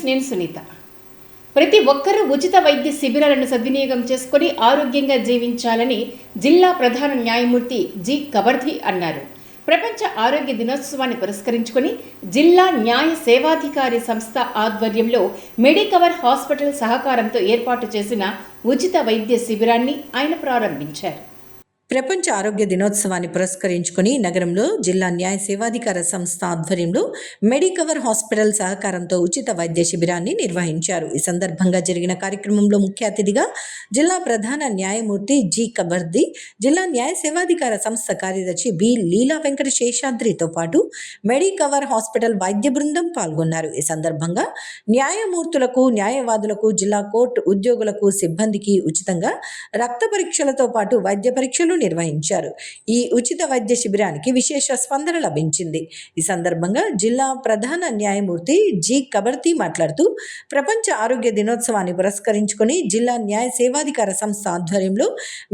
నేను సునీత. ప్రతి ఒక్కరూ ఉచిత వైద్య శిబిరాలను సద్వినియోగం చేసుకుని ఆరోగ్యంగా జీవించాలని జిల్లా ప్రధాన న్యాయమూర్తి జి కబర్ధి అన్నారు. ప్రపంచ ఆరోగ్య దినోత్సవాన్ని పురస్కరించుకుని జిల్లా న్యాయ సేవాధికారి సంస్థ ఆధ్వర్యంలో మెడికవర్ హాస్పిటల్ సహకారంతో ఏర్పాటు చేసిన ఉచిత వైద్య శిబిరాన్ని ఆయన ప్రారంభించారు. ప్రపంచ ఆరోగ్య దినోత్సవాన్ని పురస్కరించుకుని నగరంలో జిల్లా న్యాయ సేవాధికార సంస్థ ఆధ్వర్యంలో మెడికవర్ హాస్పిటల్ సహకారంతో ఉచిత వైద్య శిబిరాన్ని నిర్వహించారు. ఈ సందర్భంగా జరిగిన కార్యక్రమంలో ముఖ్య అతిథిగా జిల్లా ప్రధాన న్యాయమూర్తి జి కబర్ది, జిల్లా న్యాయ సేవాధికార సంస్థ కార్యదర్శి బి లీలా వెంకట శేషాద్రితో పాటు మెడికవర్ హాస్పిటల్ వైద్య బృందం పాల్గొన్నారు. ఈ సందర్భంగా న్యాయమూర్తులకు, న్యాయవాదులకు, జిల్లా కోర్టు ఉద్యోగులకు, సిబ్బందికి ఉచితంగా రక్త పరీక్షలతో పాటు వైద్య పరీక్షలు నిర్వహించారు. ఈ ఉచిత వైద్య శిబిరానికి విశేష స్పందన లభించింది. ఈ సందర్భంగా జిల్లా ప్రధాన న్యాయమూర్తి జి కబర్తి మాట్లాడుతూ, ప్రపంచ ఆరోగ్య దినోత్సవాన్ని పురస్కరించుకుని జిల్లా న్యాయ సేవాధికార సంస్థ ఆధ్వర్యంలో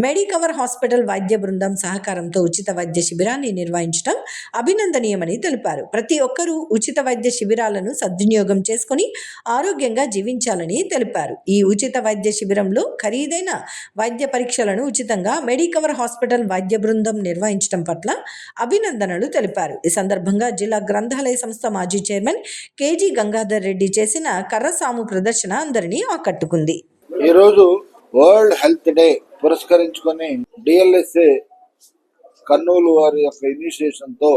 మెడికవర్ హాస్పిటల్ వైద్య బృందం సహకారంతో ఉచిత వైద్య శిబిరాన్ని నిర్వహించడం అభినందనీయమని తెలిపారు. ప్రతి ఒక్కరూ ఉచిత వైద్య శిబిరాలను సద్వినియోగం చేసుకుని ఆరోగ్యంగా జీవించాలని తెలిపారు. ఈ ఉచిత వైద్య శిబిరంలో ఖరీదైన వైద్య పరీక్షలను ఉచితంగా మెడికవర్ హాస్పిటల్ వైద్య బృందం నిర్వహించడం పట్ల అభినందనలు తెలిపారు. ఈ సందర్భంగా జిల్లా గ్రంథాలయ సంస్థ మాజీ చైర్మన్ కేజీ గంగాధర్ రెడ్డి చేసిన కర్రసాము ప్రదర్శన అందరినీ ఆకట్టుకుంది. ఈరోజు వరల్డ్ హెల్త్ డే పురస్కరించుకొని డిఎల్ఎస్ఏ కర్నూలు వారి యొక్క ఇనిషియేషన్ తో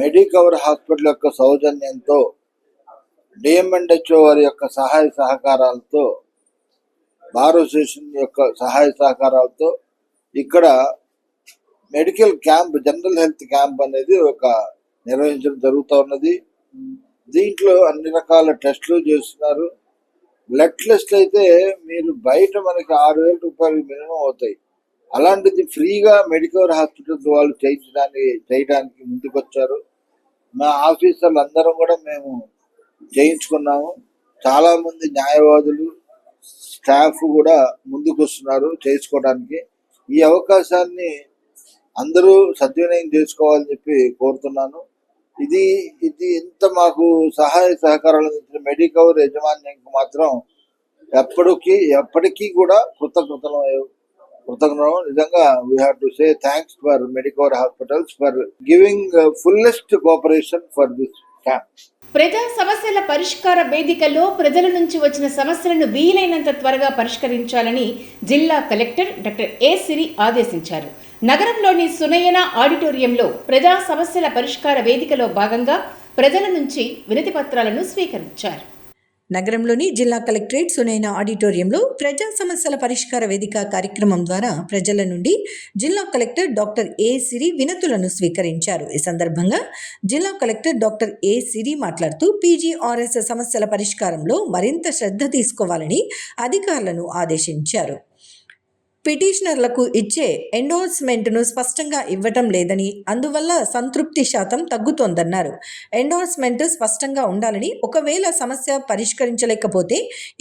మెడికవర్ హాస్పిటల్ యొక్క సౌజన్యంతో డిఎంఎన్హెచ్ఓ వారి యొక్క సహాయ సహకారాలతో బార్ అసోసియేషన్ యొక్క సహాయ సహకారాలతో ఇక్కడ medical camp, general health camp అనేది ఒక నిర్వహించడం జరుగుతూ ఉన్నది. దీంట్లో అన్ని రకాల టెస్టులు చేస్తున్నారు. బ్లడ్ టెస్ట్ అయితే మీరు బయట మనకి 6,000 రూపాయలు మినిమం అవుతాయి. అలాంటిది ఫ్రీగా మెడికవర్ హాస్పిటల్స్ వాళ్ళు చేయడానికి ముందుకొచ్చారు. మా ఆఫీసర్లు అందరం కూడా మేము చేయించుకున్నాము. చాలా మంది న్యాయవాదులు, స్టాఫ్ కూడా ముందుకు వస్తున్నారు చేసుకోవడానికి. ఈ అవకాశాన్ని అందరూ సద్వినియోగం చేసుకోవాలని చెప్పి కోరుతున్నాను. ఇది ఇంత మాకు సహాయ సహకారాలు అందించిన మెడికవర్ యాజమాన్యానికి మాత్రం ఎప్పటికీ కూడా కృతజ్ఞతలు. నిజంగా we have to say thanks for Medicover hospitals for giving fullest cooperation for this camp. ప్రజా సమస్యల పరిష్కార వేదికలో ప్రజల నుంచి వచ్చిన సమస్యలను వీలైనంత త్వరగా పరిష్కరించాలని జిల్లా కలెక్టర్ డాక్టర్ ఏ సిరి ఆదేశించారు. నగరంలోని సునయన ఆడిటోరియంలో ప్రజా సమస్యల పరిష్కార వేదికలో భాగంగా ప్రజల నుంచి వినతి పత్రాలను స్వీకరించారు. నగరంలోని జిల్లా కలెక్టరేట్ సునైన ఆడిటోరియంలో ప్రజా సమస్యల పరిష్కార వేదిక కార్యక్రమం ద్వారా ప్రజల నుండి జిల్లా కలెక్టర్ డాక్టర్ ఏ సిరి వినతులను స్వీకరించారు. ఈ సందర్భంగా జిల్లా కలెక్టర్ డాక్టర్ ఏ సిరి మాట్లాడుతూ పీజీఆర్ఎస్ సమస్యల పరిష్కారంలో మరింత శ్రద్ధ తీసుకోవాలని అధికారులను ఆదేశించారు. పిటిషనర్లకు ఇచ్చే ఎండోర్స్మెంట్ను స్పష్టంగా ఇవ్వటం లేదని, అందువల్ల సంతృప్తి శాతం తగ్గుతోందన్నారు. ఎండోర్స్మెంట్ స్పష్టంగా ఉండాలని, ఒకవేళ సమస్య పరిష్కరించలేకపోతే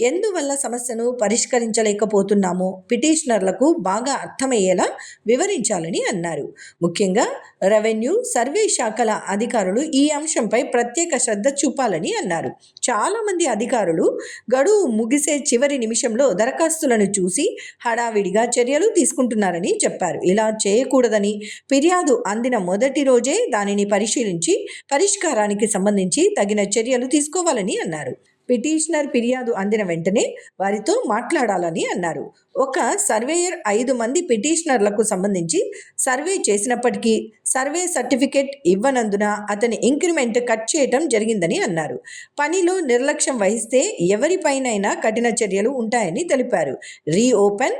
ఎందువల్ల సమస్యను పరిష్కరించలేకపోతున్నామో పిటిషనర్లకు బాగా అర్థమయ్యేలా వివరించాలని అన్నారు. ముఖ్యంగా రెవెన్యూ, సర్వే శాఖల అధికారులు ఈ అంశంపై ప్రత్యేక శ్రద్ధ చూపాలని అన్నారు. చాలామంది అధికారులు గడువు ముగిసే చివరి నిమిషంలో దరఖాస్తులను చూసి హడావిడిగా చర్యలు తీసుకుంటున్నారని చెప్పారు. ఇలా చేయకూడదని, ఫిర్యాదు అందిన మొదటి రోజే దానిని పరిశీలించి పరిష్కారానికి సంబంధించి తగిన చర్యలు తీసుకోవాలని అన్నారు. పిటిషనర్ ఫిర్యాదు అందిన వెంటనే వారితో మాట్లాడాలని అన్నారు. ఒక సర్వేయర్ 5 మంది పిటిషనర్లకు సంబంధించి సర్వే చేసినప్పటికీ సర్వే సర్టిఫికేట్ ఇవ్వనందున అతని ఇంక్రిమెంట్ కట్ చేయటం జరిగిందని అన్నారు. పనిలో నిర్లక్ష్యం వహిస్తే ఎవరిపైనైనా కఠిన చర్యలు ఉంటాయని తెలిపారు. రీఓపెన్,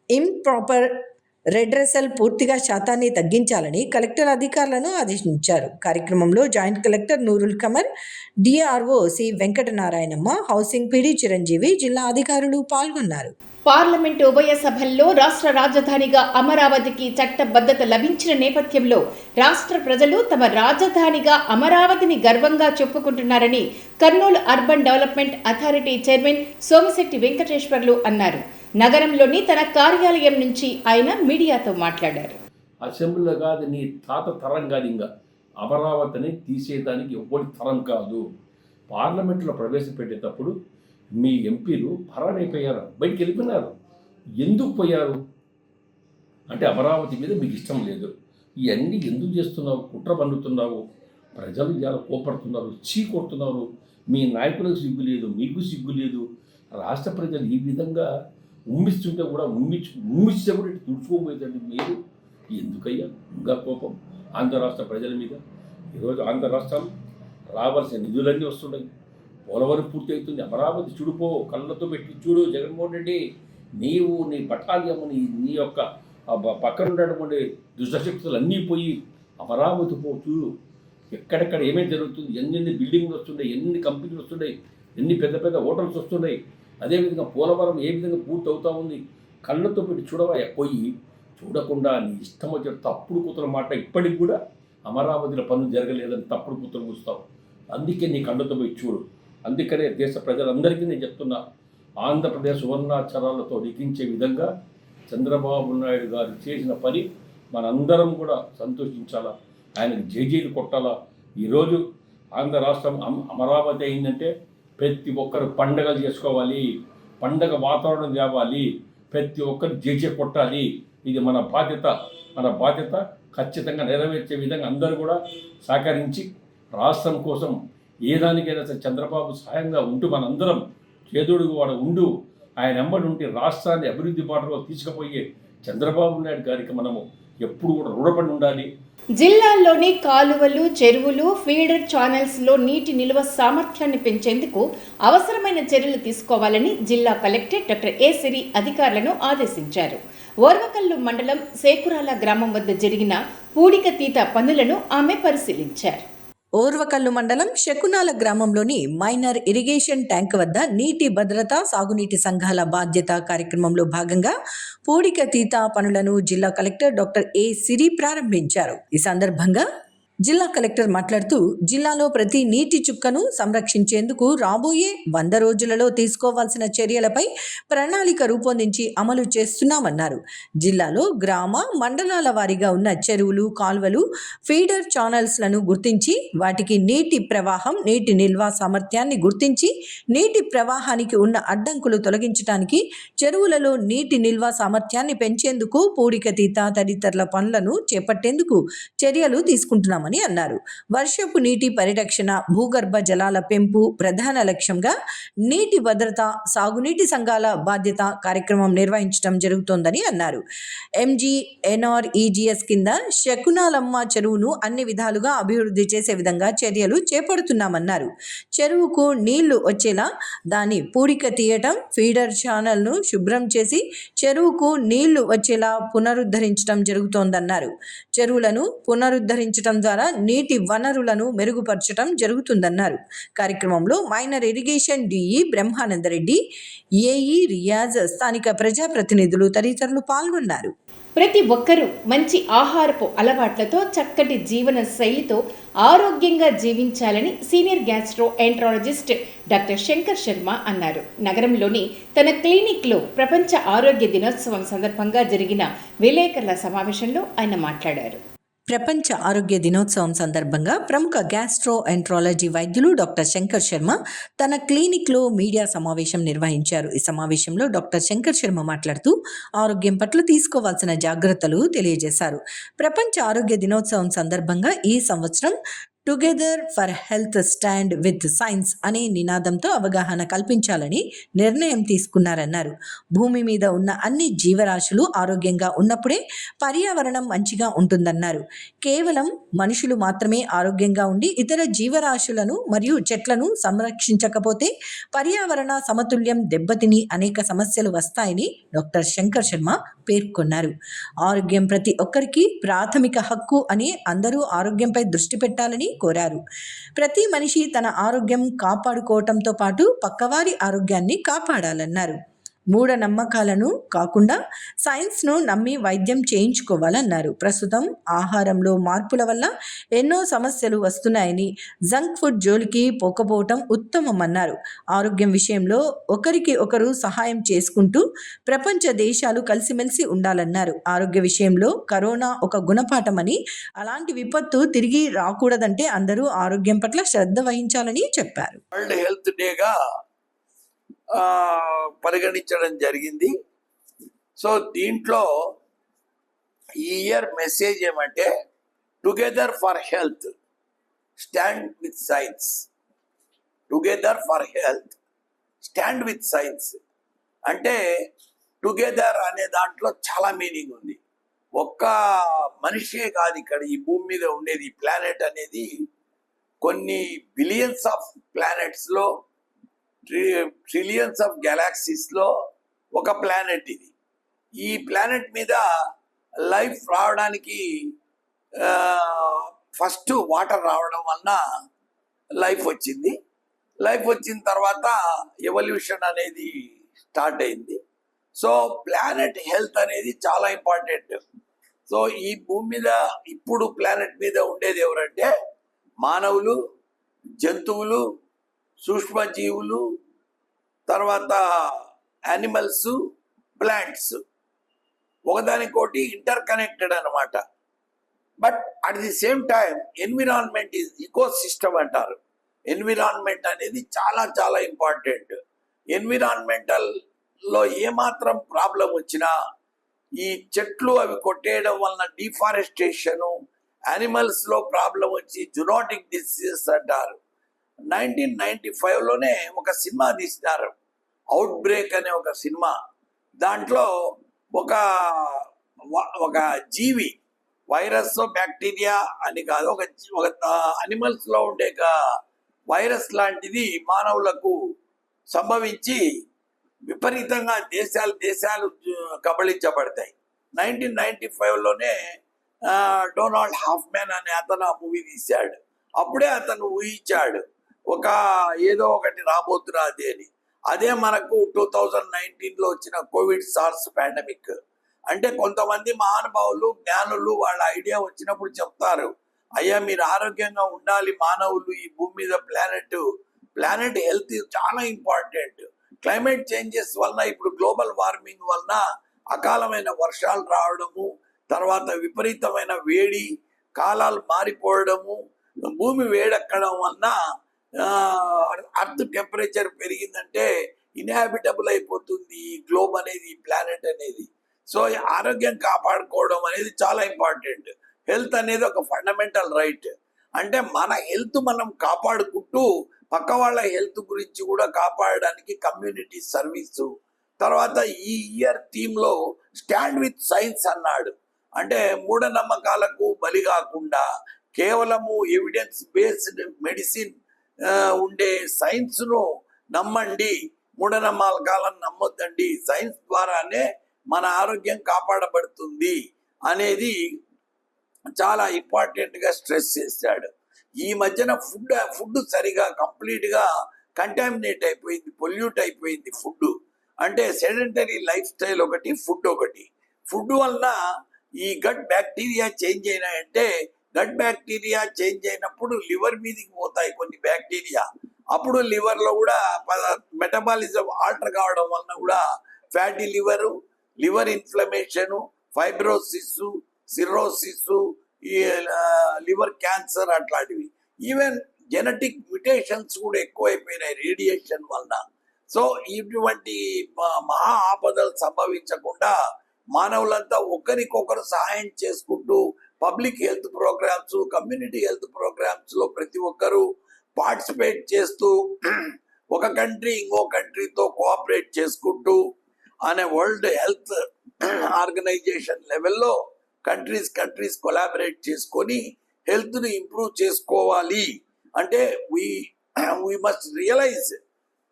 ఇంప్రాపర్ రెడ్రెసల్ పూర్తిగా శాతాన్ని తగ్గించాలని కలెక్టర్ అధికారులను ఆదేశించారు. కార్యక్రమంలో joint collector Noorul Qamar, DRO C Venkatanarayanamma, housing PD Chiranjeevi, జిల్లా అధికారులు పాల్గొన్నారు. పార్లమెంటు ఉభయ సభల్లో రాష్ట్ర రాజధానిగా అమరావతికి చట్టబద్ధత లభించిన నేపథ్యంలో రాష్ట్ర ప్రజలు తమ రాజధానిగా అమరావతిని గర్వంగా చెప్పుకుంటున్నారని Kurnool urban development authority chairman Somisetti Venkateswarlu అన్నారు. నగరంలోని తన కార్యాలయం నుంచి ఆయన మీడియాతో మాట్లాడారు. అసెంబ్లీలో కాదు, నీ తాత తరం కాదు, ఇంకా అమరావతిని తీసేయడానికి ఎవ్వరి తరం కాదు. పార్లమెంట్లో ప్రవేశపెట్టేటప్పుడు మీ ఎంపీలు పరారైపోయారు, బయటికి వెళ్ళిపోయినారు. ఎందుకు పోయారు అంటే అమరావతి మీద మీకు ఇష్టం లేదు. ఇవన్నీ ఎందుకు చేస్తున్నావు? కుట్ర పన్నుతున్నావు. ప్రజలు ఇలా కోపడుతున్నారు, చీ కొడుతున్నారు. మీ నాయకులకు సిగ్గు లేదు, మీకు సిగ్గు లేదు. రాష్ట్ర ప్రజలు ఈ విధంగా ఉమ్మిస్తుంటే కూడా ఉమ్మిస్తే కూడా ఇటు తుడుచుకోబోయేదండి మీరు. ఎందుకయ్యా ఇంకా కోపం ఆంధ్ర రాష్ట్ర ప్రజల మీద? ఈరోజు ఆంధ్ర రాష్ట్రం రావాల్సిన నిధులన్నీ వస్తున్నాయి. పోలవరం పూర్తి అవుతుంది. అమరావతి చూడుపో, కళ్ళతో పెట్టి చూడు. జగన్మోహన్ రెడ్డి, నీవు నీ బటాలియం నీ యొక్క పక్కన ఉన్నటువంటి దుష్టశక్తులు అన్నీ పోయి అమరావతి పో, చూడు ఎక్కడెక్కడ ఏమేమి జరుగుతుంది, ఎన్ని బిల్డింగ్లు వస్తున్నాయి, ఎన్ని కంపెనీలు వస్తున్నాయి, ఎన్ని పెద్ద పెద్ద హోటల్స్ వస్తున్నాయి. అదేవిధంగా పోలవరం ఏ విధంగా పూర్తి అవుతూ ఉంది. కళ్ళతో పెట్టి చూడవా? పోయి చూడకుండా నీ ఇష్టం వచ్చిన తప్పుడు కూతురు మాట ఇప్పటికి కూడా అమరావతిలో పనులు జరగలేదని తప్పుడు కూతురు కూస్తావు. అందుకే నీ కళ్ళతో పోయి చూడు. అందుకనే దేశ ప్రజలందరికీ నేను చెప్తున్నా, ఆంధ్రప్రదేశ్ సువర్ణాక్షరాలతో లిఖించే విధంగా చంద్రబాబు నాయుడు గారు చేసిన పని మనందరం కూడా సంతోషించాలా, ఆయనకు జేజీలు కొట్టాలా. ఈరోజు ఆంధ్ర రాష్ట్రం అమరావతి అయిందంటే ప్రతి ఒక్కరు పండగలు చేసుకోవాలి, పండగ వాతావరణం తేవాలి, ప్రతి ఒక్కరు జేజీ కొట్టాలి. ఇది మన బాధ్యత ఖచ్చితంగా నెరవేర్చే విధంగా అందరూ కూడా సహకరించి రాష్ట్రం కోసం ఏ దానికైనా సరే చంద్రబాబు సహాయంగా ఉంటూ మనందరం చేదోడుగు వాడు ఉండు ఆయన వెంబడి ఉంటే రాష్ట్రాన్ని అభివృద్ధి బాటలో తీసుకుపోయే చంద్రబాబు నాయుడు గారికి మనము ఎప్పుడు కూడా రుణపడి ఉండాలి. జిల్లాల్లోని కాలువలు, చెరువులు, ఫీడర్ ఛానల్స్లో నీటి నిల్వ సామర్థ్యాన్ని పెంచేందుకు అవసరమైన చర్యలు తీసుకోవాలని జిల్లా కలెక్టర్ డాక్టర్ ఏ సిరి అధికారులను ఆదేశించారు. ఓర్వకల్లు మండలం సేకురాల గ్రామం వద్ద జరిగిన పూడికతీత పనులను ఆమె పరిశీలించారు. ఓర్వకల్లు మండలం శకునాల గ్రామంలోని మైనర్ ఇరిగేషన్ ట్యాంక్ వద్ద నీటి భద్రత, సాగునీటి సంఘాల బాధ్యత కార్యక్రమంలో భాగంగా పూడికతీత పనులను జిల్లా కలెక్టర్ డాక్టర్ ఏ సిరి ప్రారంభించారు. ఈ సందర్భంగా జిల్లా కలెక్టర్ మాట్లాడుతూ, జిల్లాలో ప్రతి నీటి చుక్కను సంరక్షించేందుకు రాబోయే 100 రోజులలో తీసుకోవాల్సిన చర్యలపై ప్రణాళిక రూపొందించి అమలు చేస్తున్నామన్నారు. జిల్లాలో గ్రామ, మండలాల వారీగా ఉన్న చెరువులు, కాల్వలు, ఫీడర్ ఛానల్స్లను గుర్తించి వాటికి నీటి ప్రవాహం, నీటి నిల్వ సామర్థ్యాన్ని గుర్తించి నీటి ప్రవాహానికి ఉన్న అడ్డంకులు తొలగించడానికి, చెరువులలో నీటి నిల్వ సామర్థ్యాన్ని పెంచేందుకు పూడికతీత తదితరుల పనులను చేపట్టేందుకు చర్యలు తీసుకుంటున్నామని అన్నారు. వర్షపు నీటి పరిరక్షణ, భూగర్భ జలాల పెంపు ప్రధాన లక్ష్యంగా నీటి భద్రత, సాగునీటి సంఘాల బాధ్యత కార్యక్రమం నిర్వహించడం జరుగుతోందని అన్నారు. MGNREGS కింద శకునాలమ్మ చెరువును అన్ని విధాలుగా అభివృద్ధి చేసే విధంగా చర్యలు చేపడుతున్నామన్నారు. చెరువుకు నీళ్లు వచ్చేలా దాని పూడిక తీయటం, ఫీడర్ ఛానల్ను శుభ్రం చేసి చెరువుకు నీళ్లు వచ్చేలా పునరుద్ధరించడం జరుగుతోందన్నారు. చెరువులను పునరుద్ధరించడం ద్వారా నీటి వనరులను మెరుగుపరచడం జరుగుతుందన్నారు. కార్యక్రమంలో minor irrigation DE Brahmanandareddy, AE Riyaz, స్థానిక ప్రజాప్రతినిధులు తదితరులు పాల్గొన్నారు. ప్రతి ఒక్కరూ మంచి ఆహారపు అలవాట్లతో, చక్కటి జీవన శైలితో ఆరోగ్యంగా జీవించాలని senior gastro enterologist doctor Shankar Sharma అన్నారు. నగరంలోని తన క్లినిక్లో ప్రపంచ ఆరోగ్య దినోత్సవం సందర్భంగా జరిగిన విలేకరుల సమావేశంలో ఆయన మాట్లాడారు. ప్రపంచ ఆరోగ్య దినోత్సవం సందర్భంగా ప్రముఖ గ్యాస్ట్రో ఎంట్రాలజీ వైద్యులు డాక్టర్ శంకర్ శర్మ తన క్లినిక్లో మీడియా సమావేశం నిర్వహించారు. ఈ సమావేశంలో డాక్టర్ శంకర్ శర్మ మాట్లాడుతూ ఆరోగ్యం పట్ల తీసుకోవాల్సిన జాగ్రత్తలు తెలియజేశారు. ప్రపంచ ఆరోగ్య దినోత్సవం సందర్భంగా ఈ సంవత్సరం together for health stand with science అనే నినాదంతో అవగాహన కల్పించాలని నిర్ణయం తీసుకున్నారన్నారు. భూమి మీద ఉన్న అన్ని జీవరాశులు ఆరోగ్యంగా ఉన్నప్పుడే పర్యావరణం మంచిగా ఉంటుందన్నారు. కేవలం మనుషులు మాత్రమే ఆరోగ్యంగా ఉండి ఇతర జీవరాశులను మరియు చెట్లను సంరక్షించకపోతే పర్యావరణ సమతుల్యం దెబ్బతిని అనేక సమస్యలు వస్తాయని డాక్టర్ శంకర్ శర్మ పేర్కొన్నారు. ఆరోగ్యం ప్రతి ఒక్కరికి ప్రాథమిక హక్కు అని అందరూ ఆరోగ్యంపై దృష్టి పెట్టాలని కోరారు. ప్రతి మనిషి తన ఆరోగ్యం కాపాడుకోవటంతో పాటు పక్కవారి ఆరోగ్యాన్ని కాపాడాలన్నారు. మూఢనమ్మకాలను కాకుండా సైన్స్ను నమ్మి వైద్యం చేయించుకోవాలన్నారు. ప్రస్తుతం ఆహారంలో మార్పుల వల్ల ఎన్నో సమస్యలు వస్తున్నాయని, జంక్ ఫుడ్ జోలికి పోకపోవటం ఉత్తమమన్నారు. ఆరోగ్యం విషయంలో ఒకరికి ఒకరు సహాయం చేసుకుంటూ ప్రపంచ దేశాలు కలిసిమెలిసి ఉండాలన్నారు. ఆరోగ్య విషయంలో కరోనా ఒక గుణపాఠమని, అలాంటి విపత్తు తిరిగి రాకూడదంటే అందరూ ఆరోగ్యం పట్ల శ్రద్ధ వహించాలని చెప్పారు. వరల్డ్ హెల్త్ డేగా పరిగణించడం జరిగింది. సో దీంట్లో ఈ ఇయర్ మెసేజ్ ఏమంటే together for health, stand with science. Together for health, stand with science అంటే టుగెదర్ అనే దాంట్లో చాలా మీనింగ్ ఉంది. ఒక్క మనిషే కాదు ఇక్కడ ఈ భూమి మీద ఉండేది. ఈ ప్లానెట్ అనేది కొన్ని బిలియన్స్ ఆఫ్ ప్లానెట్స్లో, ట్రిలియన్స్ ఆఫ్ గెలాక్సీస్లో ఒక ప్లానెట్ ఇది. ఈ ప్లానెట్ మీద లైఫ్ రావడానికి ఫస్ట్ వాటర్ రావడం వలన లైఫ్ వచ్చింది. లైఫ్ వచ్చిన తర్వాత ఎవల్యూషన్ అనేది స్టార్ట్ అయింది. సో ప్లానెట్ హెల్త్ అనేది చాలా ఇంపార్టెంట్. సో ఈ భూమి మీద ఇప్పుడు ప్లానెట్ మీద ఉండేది ఎవరంటే మానవులు, జంతువులు, సూక్ష్మజీవులు, తర్వాత యానిమల్స్, ప్లాంట్స్, ఒకదానికోటి ఇంటర్ కనెక్టెడ్ అనమాట. But at the same time environment is ecosystem అంటారు. ఎన్విరాన్మెంట్ అనేది చాలా చాలా ఇంపార్టెంట్. ఎన్విరాన్మెంటల్లో ఏమాత్రం ప్రాబ్లం వచ్చినా ఈ చెట్లు అవి కొట్టేయడం వలన డిఫారెస్టేషను, యానిమల్స్లో ప్రాబ్లం వచ్చి జునోటిక్ డిసీజెస్ అంటారు. 1995లోనే ఒక సినిమా తీసినారు, అవుట్ బ్రేక్ అనే ఒక సినిమా. దాంట్లో ఒక జీవి, వైరస్ బ్యాక్టీరియా అని కాదు, ఒక అనిమల్స్లో ఉండే వైరస్ లాంటిది మానవులకు సంభవించి విపరీతంగా దేశాలు కబళించబడతాయి. 1995లోనే డొనాల్డ్ హాఫ్మ్యాన్ అనే అతను ఆ మూవీ తీశాడు. అప్పుడే అతను ఊహించాడు ఏదో ఒకటి రాబోతున్నది అని. అదే మనకు 2019లో వచ్చిన కోవిడ్ సార్స్ పాండమిక్. అంటే కొంతమంది మహానుభావులు, జ్ఞానులు వాళ్ళ ఐడియా వచ్చినప్పుడు చెప్తారు, అయ్యా మీరు ఆరోగ్యంగా ఉండాలి, మానవులు ఈ భూమి మీద ప్లానెట్ హెల్త్ చాలా ఇంపార్టెంట్. క్లైమేట్ చేంజెస్ వలన, ఇప్పుడు గ్లోబల్ వార్మింగ్ వలన అకాలమైన వర్షాలు రావడము, తర్వాత విపరీతమైన వేడి, కాలాలు మారిపోవడము, భూమి వేడెక్కడం వలన అర్త్ టెంపరేచర్ పెరిగిందంటే ఇన్హాబిటబుల్ అయిపోతుంది ఈ గ్లోబ్ అనేది, ఈ ప్లానెట్ అనేది. సో ఆరోగ్యం కాపాడుకోవడం అనేది చాలా ఇంపార్టెంట్. హెల్త్ అనేది ఒక ఫండమెంటల్ రైట్. అంటే మన హెల్త్ మనం కాపాడుకుంటూ పక్క వాళ్ళ హెల్త్ గురించి కూడా కాపాడడానికి కమ్యూనిటీ సర్వీసు. తర్వాత ఈ ఇయర్ థీమ్లో స్టాండ్ విత్ సైన్స్ అన్నాడు. అంటే మూఢనమ్మకాలకు బలి కాకుండా కేవలము ఎవిడెన్స్ బేస్డ్ మెడిసిన్ ఉండే సైన్స్ను నమ్మండి, మూఢనమ్మకాలను నమ్మొద్దండి, సైన్స్ ద్వారానే మన ఆరోగ్యం కాపాడబడుతుంది అనేది చాలా ఇంపార్టెంట్గా స్ట్రెస్ చేశాడు. ఈ మధ్యన ఫుడ్ సరిగా కంప్లీట్గా కంటామినేట్ అయిపోయింది, పొల్యూట్ అయిపోయింది ఫుడ్. అంటే సెడెంటరీ లైఫ్ స్టైల్ ఒకటి, ఫుడ్ ఒకటి. ఫుడ్ వలన ఈ గట్ బ్యాక్టీరియా చేంజ్ అయినాయంటే, గట్ బ్యాక్టీరియా చేంజ్ అయినప్పుడు లివర్ మీదకి పోతాయి కొన్ని బ్యాక్టీరియా. అప్పుడు లివర్లో కూడా మెటబాలిజం ఆల్టర్ కావడం వలన కూడా fatty liver inflammation, fibrosis, cirrhosis, liver cancer అట్లాంటివి. ఈవెన్ జెనెటిక్ మ్యుటేషన్స్ కూడా ఎక్కువైపోయినాయి రేడియేషన్ వలన. సో ఇటువంటి మహా ఆపదలు సంభవించకుండా మానవులంతా ఒకరికొకరు సహాయం చేసుకుంటూ public health programmes, community health ప్రోగ్రామ్స్లో ప్రతి ఒక్కరూ పార్టిసిపేట్ చేస్తూ ఒక కంట్రీ ఇంకో కంట్రీతో కోఆపరేట్ చేసుకుంటూ అనే వరల్డ్ హెల్త్ ఆర్గనైజేషన్ లెవెల్లో కంట్రీస్ కొలాబరేట్ చేసుకొని హెల్త్ని ఇంప్రూవ్ చేసుకోవాలి. అంటే వీ మస్ట్ రియలైజ్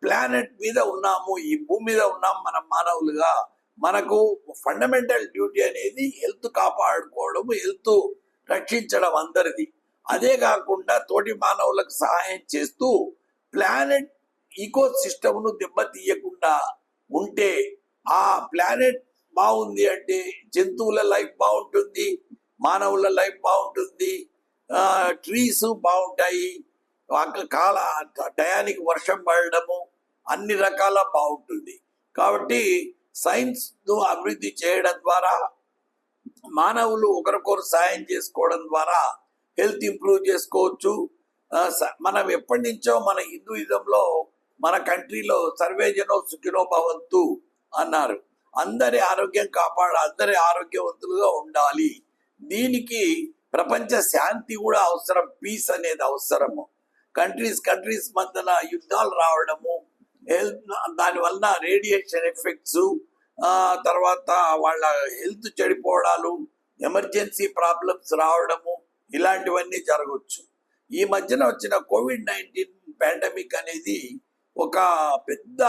ప్లానెట్ మీద ఉన్నాము, ఈ భూమి మీద ఉన్నాము మనం మానవులుగా. మనకు ఫండమెంటల్ డ్యూటీ అనేది హెల్త్ కాపాడుకోవడం, హెల్త్ రక్షించడం అందరిది. అదే కాకుండా తోటి మానవులకు సహాయం చేస్తూ ప్లానెట్ ఈకో సిస్టమ్ను దెబ్బతీయకుండా ఉంటే ఆ ప్లానెట్ బాగుంది అంటే జంతువుల లైఫ్ బాగుంటుంది, మానవుల లైఫ్ బాగుంటుంది, ట్రీస్ బాగుంటాయి, టయానికి వర్షం పడడము అన్ని రకాల బాగుంటుంది. కాబట్టి సైన్స్ ను అభివృద్ధి చేయడం ద్వారా మానవులు ఒకరికొకరు సాయం చేసుకోవడం ద్వారా హెల్త్ ఇంప్రూవ్ చేసుకోవచ్చు. మనం ఎప్పటి నుంచో మన హిందూయిజంలో మన కంట్రీలో సర్వేజనో సుఖినో భవంతు అన్నారు. అందరి ఆరోగ్యం అందరి ఆరోగ్యవంతులుగా ఉండాలి. దీనికి ప్రపంచ శాంతి కూడా అవసరం, పీస్ అనేది అవసరము. కంట్రీస్ మధ్యన యుద్ధాలు రావడము, దానివల్ల రేడియేషన్ ఎఫెక్ట్స్, తర్వాత వాళ్ళ హెల్త్ చెడిపోవడాలు, ఎమర్జెన్సీ ప్రాబ్లమ్స్ రావడము, ఇలాంటివన్నీ జరగవచ్చు. ఈ మధ్యన వచ్చిన COVID-19 పాండమిక్ అనేది ఒక పెద్ద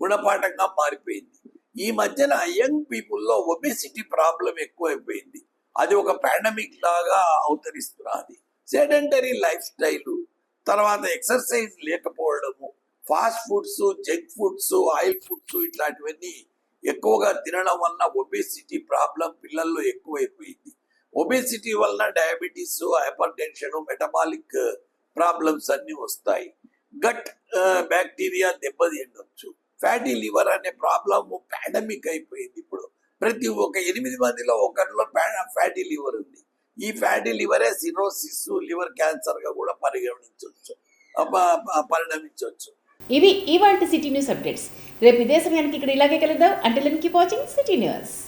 గుణపాఠంగా మారిపోయింది. ఈ మధ్యన యంగ్ పీపుల్లో ఒబెసిటీ ప్రాబ్లం ఎక్కువైపోయింది. అది ఒక పాండమిక్ లాగా అవతరిస్తున్నది. సెడెంటరీ లైఫ్ స్టైల్, తర్వాత ఎక్సర్సైజ్ లేకపోవడము, fast foods, junk foods, oil foods ఇట్లాంటివన్నీ ఎక్కువగా తినడం వల్ల ఒబెసిటీ ప్రాబ్లం పిల్లల్లో ఎక్కువైపోయింది. ఒబెసిటీ వల్ల diabetes, hypertension, metabolic problems అన్ని వస్తాయి. గట్ బ్యాక్టీరియా దెబ్బతిండొచ్చు. ఫ్యాటీ లివర్ అనే ప్రాబ్లమ్ పాండమిక్ అయిపోయింది. ఇప్పుడు ప్రతి 8 మందిలో ఒకరిలో ఫ్యాటీ లివర్ ఉంది. ఈ ఫ్యాటీ లివరే సిరోసిస్, లివర్ క్యాన్సర్ గా కూడా పరిణమించవచ్చు. ఇవి ఇవాల్టి సిటీ న్యూస్ అప్డేట్స్. రేపు ఇదే సమయానికి ఇక్కడ ఇలాగే కలుద్దాం. Until then keep watching city news.